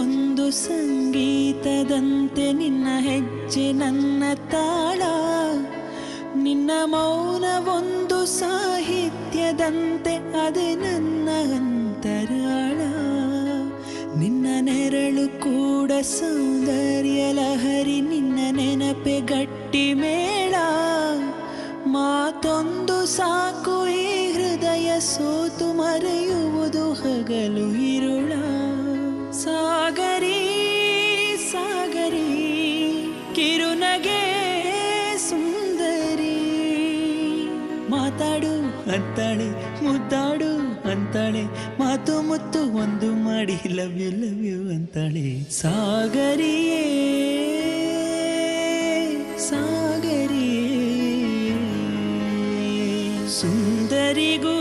ಒಂದು ಸಂಗೀತದಂತೆ ನಿನ್ನ ಹೆಜ್ಜೆ ನನ್ನ ತಾಳ, ನಿನ್ನ ಮೌನ ಒಂದು ಸಾಹಿತ್ಯದಂತೆ ಅದೇ ನನ್ನ ಅಂತರಾಳ. ನಿನ್ನ ನೆರಳು ಕೂಡ ಸೌಂದರ್ಯ ಲಹರಿ, ನಿನ್ನ ನೆನಪೆ ಗಟ್ಟಿ ಮೇಳ. ಮಾತೊಂದು ಸಾಕು ಈ ಹೃದಯ ಸೋತು ಮರೆಯುವುದು ಹಗಲು ಇರುಳ. ಸಾಗರಿ ಸಾಗರಿ ಕಿರುನಗೆ ಸುಂದರಿ, ಮಾತಾಡು ಅಂತಾಳೆ ಮುದ್ದಾಡು ಅಂತಾಳೆ, ಮಾತು ಮುತ್ತು ಒಂದು ಮಾಡಿ ಲವ್ ಯು ಅಂತಾಳೆ. ಸಾಗರಿಯೇ ಸಾಗರಿಯೇ ಸುಂದರಿಗೂ